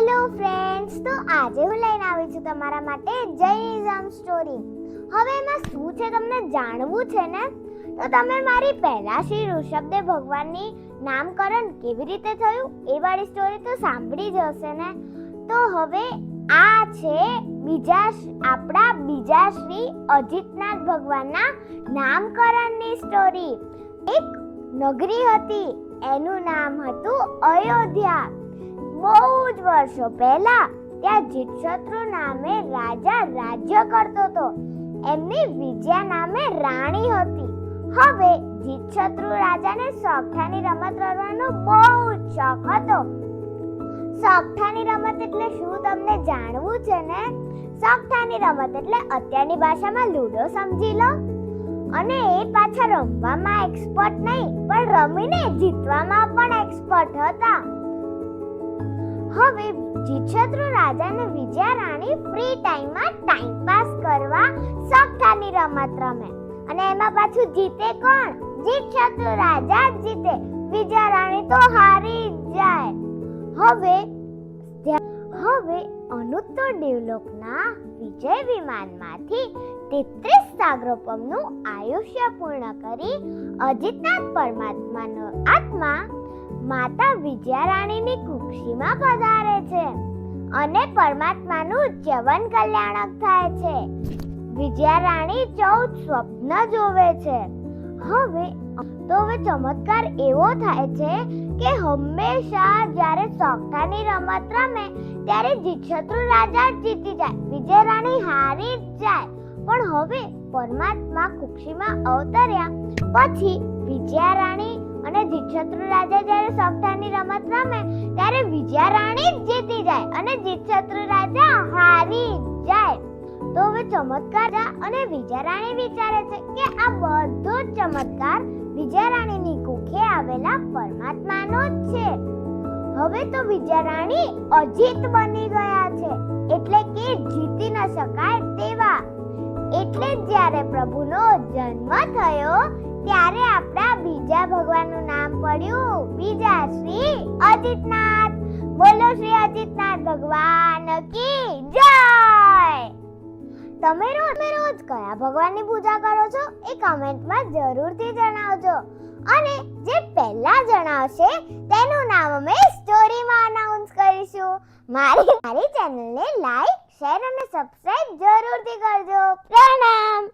Hello friends, તો આજે હું લઈને આવી છું તમારા માટે જૈનિઝમ સ્ટોરી. હવે એમાં શું છે તમને જાણવું છે ને, તો તમે મારી પહેલા શ્રી ઋષભદેવ ભગવાનની નામકરણ કેવી રીતે થયું એ વાળી સ્ટોરી તો સાંભળી જ હશે ને. તો હવે આ છે આપણા બીજા શ્રી અજિતનાથ ભગવાનના નામકરણની સ્ટોરી. એક નગરી હતી, એનું નામ હતું અયોધ્યા. બહુ જ વર્ષો પહેલા ત્યાં જીતશત્રુ નામે રાજા રાજ્ય કરતો હતો. એમની વિજયા નામે રાણી હતી. હવે જીતશત્રુ રાજાને સોગઠાની રમત રમવાનો બહુ જ શોખ હતો. સોગઠાની રમત એટલે શું તમને જાણવું છે ને? સોગઠાની રમત એટલે અત્યારની ભાષામાં લૂડો સમજી લો. અને એ પાછા રમવામાં એક્સપર્ટ નહીં, પણ રમીને જીતવામાં પણ એક્સપર્ટ હતા. હવે જીતશત્રુ રાજાને વિજયા રાણી ફ્રી ટાઈમમાં ટાઈમ પાસ કરવા સોગઠાની રમત રમે. અને એમાં પાછું જીતે કોણ? જીતશત્રુ રાજા જ જીતે, વિજયા રાણી તો હારી જાય. હવે અનુત્તર દેવલોકના વિજય વિમાનમાંથી 33 સાગરોપમનું આયુષ્ય પૂર્ણ કરી અજિતનાથ પરમાત્માનો આત્મા માતા વિજયા રાણીની કુક્ષીમાં પધારે છે અને પરમાત્માનું ચ્યવન કલ્યાણક થાય છે. વિજયા રાણી 14 સ્વપ્ન જોવે છે. હવે ચમત્કાર એવો થાય છે કે હંમેશા જ્યારે સોગઠાની રમત રમે ત્યારે જીતશત્રુ રાજા જીતી જાય, વિજય રાણી હારી જ જાય. પણ હવે પરમાત્મા કુક્ષીમાં અવતર્યા પછી વિજયા રાણી અને જીતશત્રુ રાજા જ્યારે સોગઠાની રમત રમે ત્યારે વિજયા રાણી જ જીતી જાય અને જીતશત્રુ રાજા હારી જાય. તો હવે ચમત્કાર અને વિજયા રાણી વિચારે છે કે આ બધો જ ચમત્કાર વિજયા રાણીની કુખે આવેલા પરમાત્માનો જ છે. હવે તો વિજયા રાણી અજીત બની ગયા છે, એટલે કે જીતી ન શકાય તેવા. એટલે જ્યારે પ્રભુનો જન્મ થયો ત્યારે આપણા બીજા ભગવાનનું નામ પડ્યું બીજા શ્રી અજિતનાથ. બોલો શ્રી અજિતનાથ ભગવાન કી જય. તમે રોજ કયા ભગવાનની પૂજા કરો છો એ કમેન્ટમાં જરૂરથી જણાવજો. અને જે પહેલા જણાવશે તેનું નામ અમે સ્ટોરીમાં અનાઉન્સ કરીશું. મારી ચેનલને લાઈક, શેર અને સબસ્ક્રાઇબ જરૂરથી કરજો. પ્રણામ.